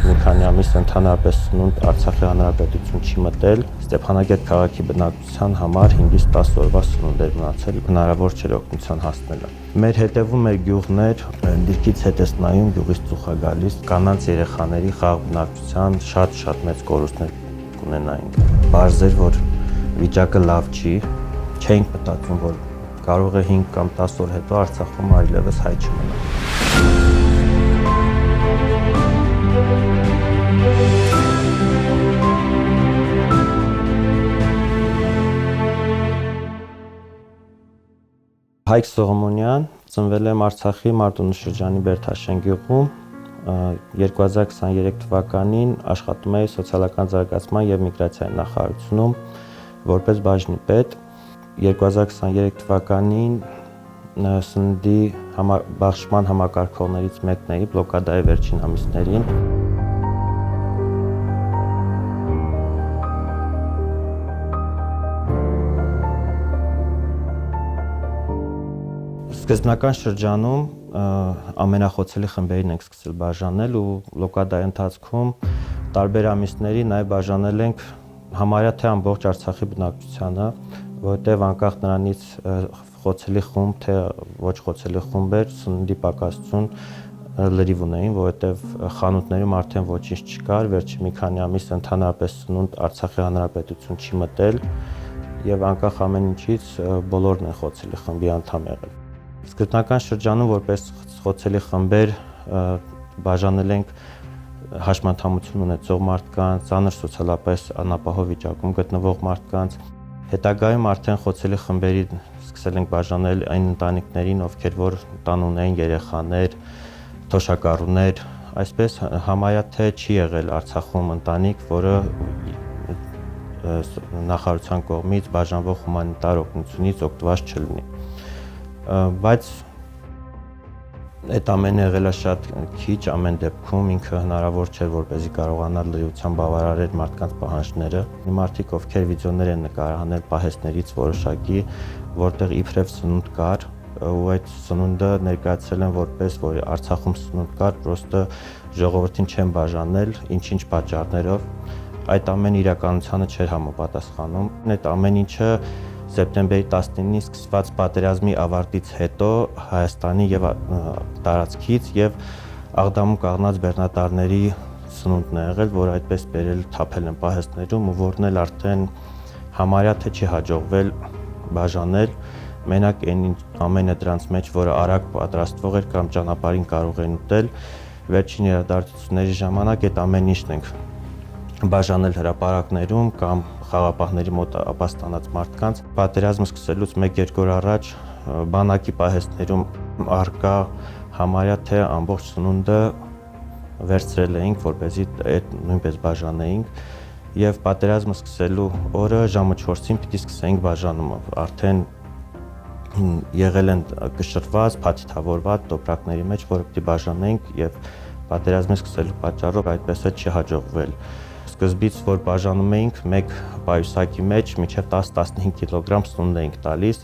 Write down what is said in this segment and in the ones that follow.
Վերջին մի քանի ամիս ընդհանրապես սնունդ Արցախի հանրապետություն չի մտել։ Ստեփանագերտ քաղաքի բնակչության համար 5-ից 10 օրվա սնունդ էր մնացել, հնարավոր չէր օգնության հասնելը։ Մեր հետևում էր գյուղներ, դիրքից հետ ես նայում, գյուղից ծուխ է գալիս, կանանց երեխաների խաղ բնակչության շատ մեծ կորուստներ կունենային։ Պարզ էր, որ վիճակը լավ չի, չէինք մտածում, որ կարող է 5 կամ 10 օր հետո Արցախում այլևս հայ չմնա։ Հայկ Սողոմոնյան, ծնվել եմ Արցախի Մարտունու շրջանի Բերդաշեն գյուղում, 2023 թվականին աշխատում էի սոցիալական զարգացման և միգրացիայի նախարարությունում որպես բաժնի պետ, 2023 թվականին սննդի բաշխման համակարգողներից մեկն էի բլոկադայի վերջին ամիսներին։ Սկզբնական շրջանում ամենախոցելի խմբերին ենք սկսել բաժանել ու բլոկադայի ընթացքում տարբեր ամիսների նաև բաժանել ենք համարյա թե ամբողջ Արցախի բնակչությանը, որովհետև անկախ նրանից խոցելի խումբ, թե ոչ խոցելի խումբ էր, սննդի պակասություն լրիվ ունեին, որովհետև խանութներում արդեն ոչինչ չկար, վերջին մի քանի ամիս ընդհանրապես սնունդ Արցախի հանրապետություն չի մտել եւ անկախ ամեն ինչից բոլորն են խոցելի խմբի անդամ եղել։ Սկզբնական շրջանում որպես խոցելի խմբեր բաժանել ենք հաշմանդամություն ունեցող մարդկանց, ծանր սոցիալապես անապահով վիճակում գտնվող մարդկանց, հետագայում արդեն խոցելի խմբերի սկսել ենք բաժանել այն ընտանիքներին, ովքեր որ տան ունեն երեխաներ, թոշակառուներ, այսպես համարյա թե չի եղել Արցախում ընտանիք, որը նախարարության կողմից բաժանվող հումանիտար օգնությունից օգտված չլինի։ Բայց այդ ամենը եղել է շատ քիչ, ամեն դեպքում ինքը հնարավոր չէր, որպեսզի կարողանա լրիվությամբ բավարարել մարդկանց պահանջները։ Մարդիկ, ովքեր վիդեոներ են նկարահանել պահեստներից որոշակի, որտեղ իբրև սնունդ կար, ու այդ սնունդը ներկայացրել են որպես, որ Արցախում սնունդ կար, պրոստը ժողովրդին չեն բաժանել, ինչ-ինչ պատճառներով, այդ ամեն իրականությանը չէր համապատասխանում։ Այդ ամեն ինչը սեպտեմբերի 19-ի սկսված պատերազմի ավարտից հետո Հայաստանի եւ տարածքից եւ Աղդամում կանգնած բեռնատարների սնունդն է եղել, որ այդպես բերել թափել են պահեստներում ու որն էլ արդեն համարյա թե չի հաջողվել բաժանել, մենակ այն ամենը դրանց մեջ, որը արագ պատրաստվող էր կամ ճանապարհին կարող են ուտել, վերջին իրադարձությունների ժամանակ այդ ամեն ինչն ենք բաժանել հրապարակներում կամ խաղապահների մոտ ապաստանած մարդկանց։ Պատերազմը սկսելուց 1-2 օր առաջ բանակի պահեստներում արկա համարյա թե ամբողջ սնունդը վերցրել էինք, որպեսզի այդ նույնպես բաժանեինք եւ պատերազմը սկսելու օրը ժամը 4-ին պիտի սկսեինք բաժանումը։ Արդեն եղել են կշռված, փաթեթավորված տոպրակների մեջ, որը պիտի բաժանեինք եւ պատերազմը սկսելու պատճառով այդպես է չի հաջողվել։ Սկզբից, որ բաժանում էինք, մեկ պայուսակի մեջ մինչև 10-15 կիլոգրամ սնունդ էինք տալիս,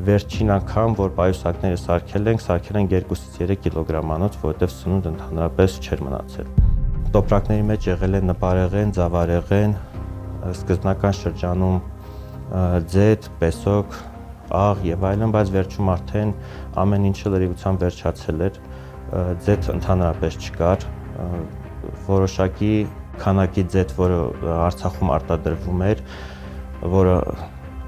վերջին անգամ, որ պայուսակները սարքել ենք 2-ից 3 կիլոգրամանոց, որովհետև սնունդ ընդհանրապես չէր մնացել։ Տոպրակների մեջ եղել է նպարեղեն, ձավարեղեն, սկզբնական շրջանում ձեթ, պեսոկ, աղ եւ այլն, բայց վերջում արդեն ամեն ինչը լրիվությամբ վերջացել էր, ձեթ ընդհանրապես չկար, որոշակի քանակի ձեթ, որը Արցախում արտադրվում էր, որը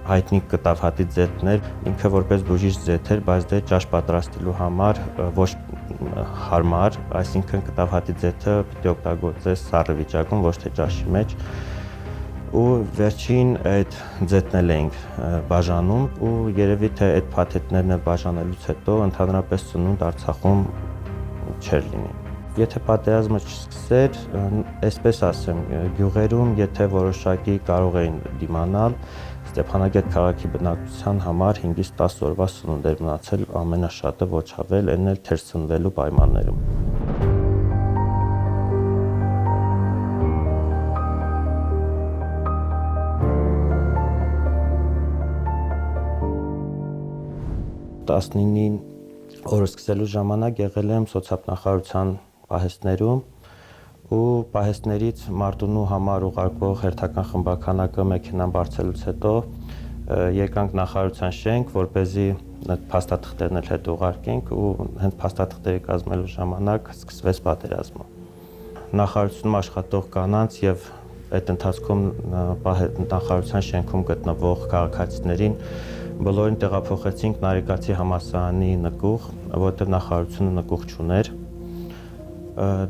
հայտնի կտավհատի ձեթն էր, ինքը որպես բուժիչ ձեթ էր, բայց դե ճաշ պատրաստելու համար ոչ հարմար, այսինքն կտավհատի ձեթը պիտի օգտագործես սառը վիճակում, ոչ թե ճաշի մեջ, ու վերջին այդ ձեթն էլ էինք բաժանում ու երևի թե այդ փաթեթներն բաժանելուց հետո ընդհանրապես սնունդ Արցախում չէր լինի։ Եթե պատերազմը չսկսեր, այսպես ասեմ, գյուղերում, եթե որոշակի կարող էին դիմանալ, Ստեփանագերտ քաղաքի բնակչության համար 5-ից 10 օրվա սնունդ էր մնացել ամենաշատը ոչ ավել, այն էլ թերսնվելու պայմաններում։ Օրը սկսելու ժամանակ եղել եմ սոցիալնախարարության պահեստներում ու պահեստներից Մարտունու համար ուղարկող հերթական խմբականակը մեքենան բարձելուց հետո եկանք նախարարության շենք, որպեսզի փաստաթղթերն էլ հետ ուղարկենք ու հենց փաստաթղթերի կազմելու ժամանակ սկսվեց պատերազմը։ Նախարարությունում աշխատող կանանց եւ այդ ընթացքում նախարարության շենքում գտնվող քաղաքացիներին բոլորին տեղափոխեցինք Նարեկացի համալսարանի նկուղ, որտեղ նախարարությունը նկուղ չուներ։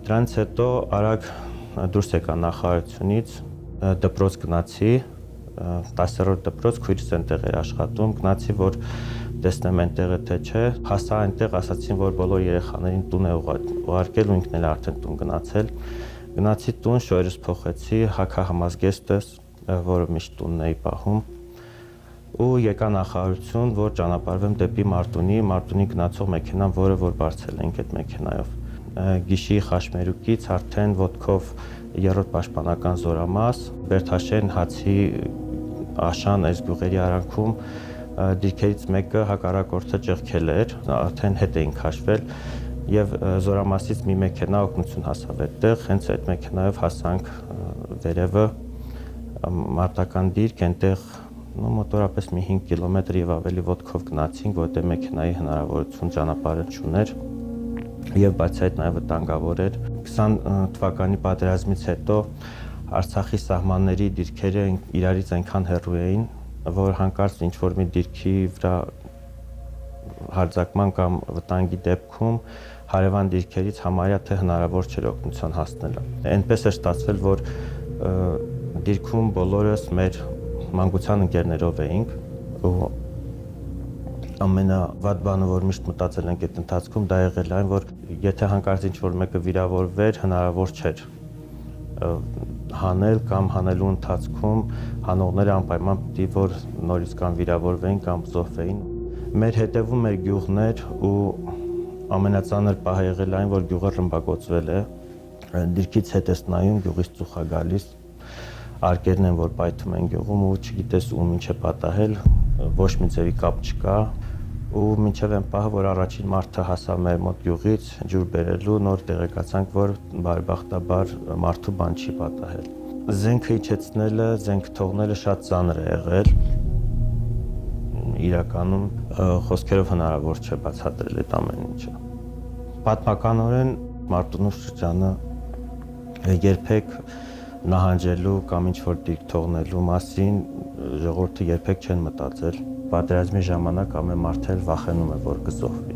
Դրանից հետո արագ դուրս եկա նախարարությունից, դպրոց գնացի, 10-րդ դպրոց, քույրս այնտեղ էր աշխատում, գնացի, որ տեսնեմ այնտեղ է թե չէ, հասա այնտեղ, ասացին, որ բոլոր երեխաներին տուն է ուղարկել ու ինքն էլ արդեն տուն գնացել։ Գնացի տուն, շորերս փոխեցի, հագահամազգեստս, որը միշտ տունն էի պահում, ու եկա նախարարություն, որ ճանապարհվեմ դեպի Մարտունի գնացող մեքենան, որը որ բարձել ենք այդ մեքենայով։ Գիշի խաշմերուկից արդեն ոտքով 3-րդ պաշտպանական զորամաս, Բերթաշեն, Հացի, Աշան այս գյուղերի արանքում դիրքերից մեկը հակառակորդը ճեղքել էր, արդեն հետ էին քաշվել եւ զորամասից մի մեքենա օգնություն հասավ այդտեղ, հենց այդ մեքենայով հասանք վերևը մարտական դիրք, այնտեղ մոտորապես մի 5 կիլոմետր եւ ավելի ոտքով գնացինք, որտեղ մեքենայի հնարավորություն ճանապարհը չուներ եւ բայց այդ նաեւ վտանգավոր էր 20 թվականի պատերազմից հետո Արցախի սահմանների դիրքերը իրարից այնքան հեռու էին, որ հանկարծ ինչ որ մի դիրքի վրա հարձակման կամ վտանգի դեպքում հարևան դիրքերից համարյա թե հնարավոր չէր օգնության հասնելը։ Այնպես էր ստացվել, որ դիրքում բոլորս մեր մանկության ընկերներով էինք ու ամենավատ բանը, որ միշտ մտածել ենք այդ ընթացքում, դա եղել այն, որ եթե հանկարծ ինչ որ մեկը վիրավորվեր, հնարավոր չէր հանել կամ հանելու ընթացքում հանողները անպայման պիտի որ նորից կամ վիրավորվեին կամ զոհվեին։ Մեր հետևում մեր գյուղներ ու ամենածանր պահը եղել այն, որ գյուղը ռմբակոծվել է, դիրքից հետ ես նայում, գյուղից ծուխ է գալիս, արկերն են, որ պայթում են գյուղում ու չգիտես ում ինչ է պատահել, ոչ մի ձևի կապ չկա ու մինչև այն պահը, որ առաջին մարդը հասավ մեր մոտ գյուղից ջուր բերելու, նոր տեղեկացանք, որ բարեբախտաբար մարդու բան չի պատահել։ Զենքը իջեցնելը, զենք թողնելը շատ ծանր է եղել։ Իրականում խոսքերով հնարավոր չէ բացատրել այդ ամեն ինչը։ Պատմականորեն Մարտունու շրջանը երբեք նահանջելու կամ ինչ-որ դիրք թողնելու մասին ժողովուրդը երբեք չեն մտածել։ Պատերազմի ժամանակ ամեն մարդ էլ վախենում է, որ կզոհվի։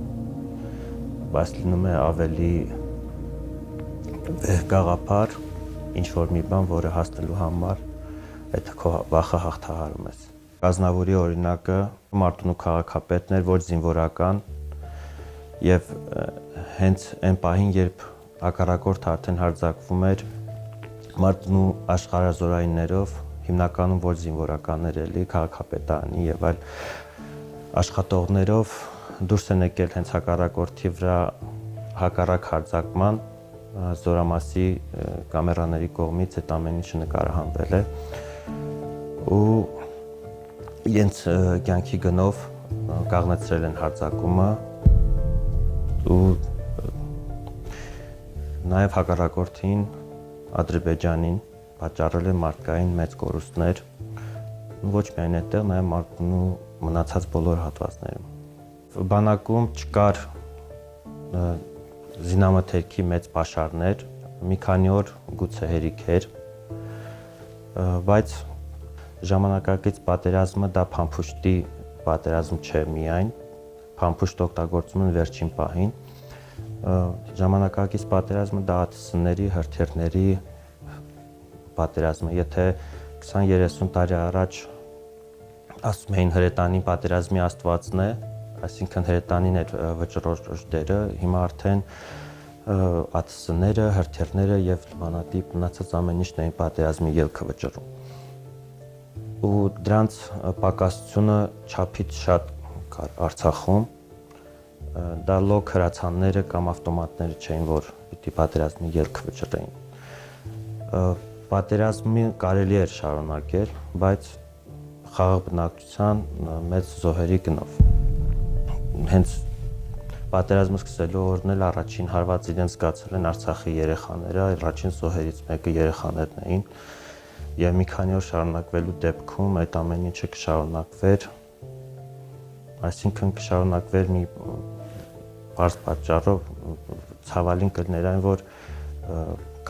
Բայց լինում է ավելի գաղափար, ինչ-որ մի բան, որը հասնելու համար այդ քո վախը հաղթահարում ես։ Կազնավուրի օրինակը Մարտունու քաղաքապետն էր, ոչ զինվորական, եւ հենց այն պահին, երբ հակառակորդը արդեն հարձակվում էր Մարտունու աշխարհազորայիններով, հիմնականում ոչ զինվորականներ էլի, քաղաքապետարանի եւ այլ աշխատողներով դուրս են եկել հենց հակառակորդի վրա հակառակ հարձակման զորամասի կամերաների կողմից այդ ամեն ինչը նկարահանվել է ու իրենց կյանքի գնով կաղնեցրել են հարձակումը ու նաեւ հակառակորդին Ադրբեջանին պատճառել է մարդկային մեծ կորուստներ ոչ միայն այդտեղ, նաև Մարտունու մնացած բոլոր հատվածներում։ Բանակում չկար զինամթերքի մեծ պաշարներ, մի քանի օր գուցե հերիք էր, բայց ժամանակակից պատերազմը դա փամփուշտի պատերազմ չէ միայն, փամփուշտ օգտագործում են վերջին պահին։ Ժամանակակից պատերազմը դա ԱԹՍ-ների, հրթիռների պատերազմը, եթե 20-30 տարի առաջ ասում էին հրետանի պատերազմի աստվածն է, այսինքն հրետանին էր վճռորոշ դերը, հիմա արդեն ԱԹՍ-ները, հրթիռները եւ լիմանատիպ մնացած ամեն ինչն էին պատերազմի ելքը վճռում։ Ու դրանց պակասությունը չափից շատ կար Արցախում, դա լոկ հրացանները կամ ավտոմատները չէին, որ պիտի պատերազմի ելքը վճռեին։ Պատերազմը կարելի էր շարունակել, բայց խաղաղ բնակչության մեծ զոհերի գնով։ Հենց Պատերազմը սկսելու օրն էլ առաջին հարված իրենց զգացել են Արցախի երեխաները, առաջին զոհերից մեկը երեխաներն էին, եւ մի քանի օր շարունակվելու դեպքում այդ ամեն ինչը կշարունակվեր, այսինքն կշարունակվեր մի բարձ պատճառով ցավալին կլներ այն, որ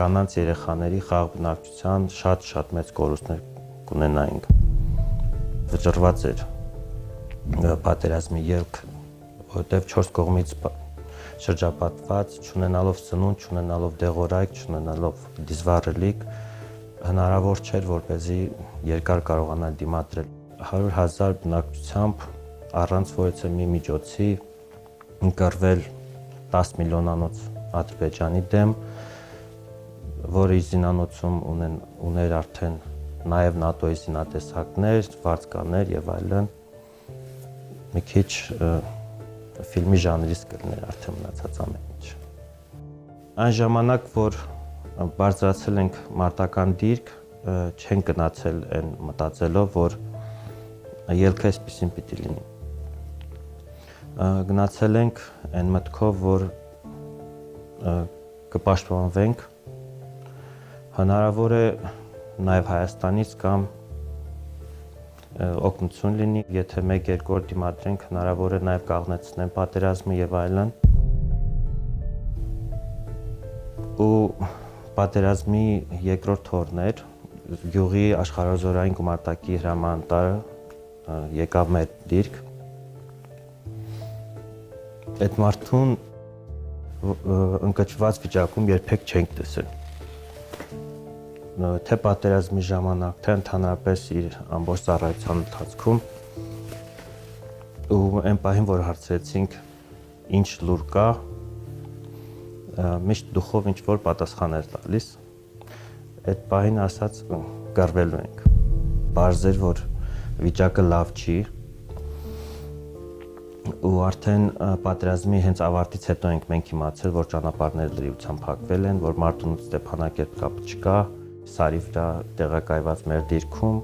կանանց երեխաների խաղ բնակչության շատ մեծ կորուստներ կունենայինք։ Վճռված էր պատերազմի ելք, որտեղ 4 կողմից շրջապատված, չունենալով սնունդ, չունենալով դեղորայք, չունենալով դիզվառելիք, հնարավոր չէր, որպեսզի երկար կարողանալ դիմադրել 100,000 բնակչությամբ առանց որևէ մի միջոցի ընկրվել 10 միլիոնանոց Ադրբեջանի դեմ, որը իր զինանոցում ուներ արդեն նաև ՆԱՏՕ-ի զինատեսակներ, վարձկաներ եւ այլն, մի քիչ ֆիլմի ժանրից կլներ արդեն մնացած ամեն ինչ։ Այն ժամանակ, որ բարձրացել ենք մարտական դիրք, չեն գնացել այն մտածելով, որ ելքը այսպեսին պիտի լինի։ Գնացել ենք այն մտքով, որ կպաշտպանվենք, հնարավոր է նաև Հայաստանից կամ օգնություն լինի, եթե 1-2 օր դիմադրենք, հնարավոր է նաև կաղնեցնեն պատերազմը եւ այլն։ Ու պատերազմի երկրորդ օրն էր, գյուղի աշխարհազորային գումարտակի հրամանատարը եկավ մեր դիրք։ Այդ մարդուն ընկճված վիճակում երբեք չենք տեսել։ Թե պատերազմի ժամանակ, թե ընդհանրապես իր ամբողջ ծառայության ընթացքում, ու այն պահին, որ հարցրեցինք ինչ լուր կա, միշտ դուխով ինչ-որ պատասխան էր տալիս, այդ պահին ասաց գարվելու ենք։ Պարզ էր, որ վիճակը լավ չի, ու արդեն պատերազմի հենց ավարտից հետո ենք մենք իմացել, որ ճանապարհները լրիվությամբ փակվել են, որ Մարտունու Ստեփանակերտ կապը չկա, Սարի վրա տեղակայված մեր դիրքում,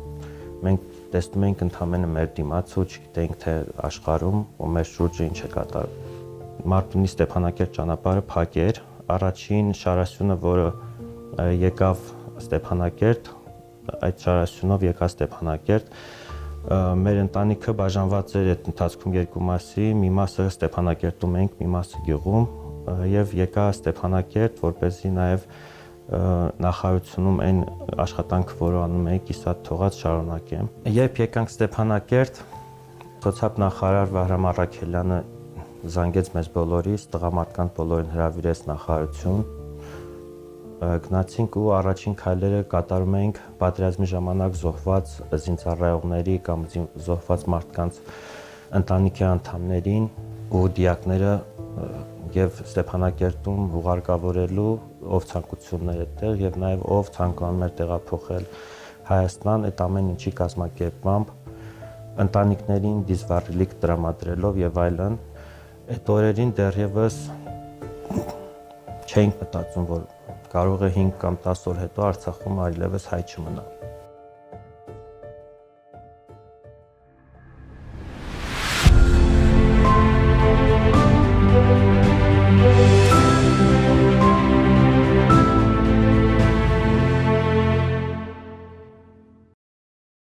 մենք տեսնում ենք ընդամենը մեր դիմացը, չգիտենք թե աշխարհում ու մեր շուրջը ինչ է կատարվում։ Մարտունի Ստեփանակերտ ճանապարհը փակ էր, առաջին շարասյունը, որը եկավ Ստեփանակերտ, այդ շարասյունով եկա Ստեփանակերտ, մեր ընտանիքը բաժանված էր այդ ընթացքում երկու մասի, մի մասը Ստեփանակերտում ենք, մի մասը գյուղում, եւ եկա Ստեփանակերտ, որպեսզի նաեւ նախարարությունում այն աշխատանքը, որը անում էի, կիսատ թողած շարունակեմ։ Երբ եկանք Ստեփանակերտ, սոցիալ նախարար Վահրամ Առաքելյանը զանգեց մեզ բոլորիս, տղամարդկանց բոլորին հրավիրեց նախարարություն։ Գնացինք ու առաջին քայլերը կատարում էինք պատերազմի ժամանակ զոհված զինծառայողների կամ զոհված մարդկանց ընտանիքի անդամներին ու դիակները եւ Ստեփանակերտում ուղարկավորելու, ով ցանկություններ այդտեղ եւ նաեւ ով ցանկանում էր տեղափոխել Հայաստան, այդ ամեն ինչի կազմակերպմամբ ընտանիքներին դիզվառելիք տրամադրելով եւ այլն, այդ օրերին դեռևս չէինք մտածում, որ կարող է 5 կամ 10 օր հետո Արցախում այլևս հայ չմնա։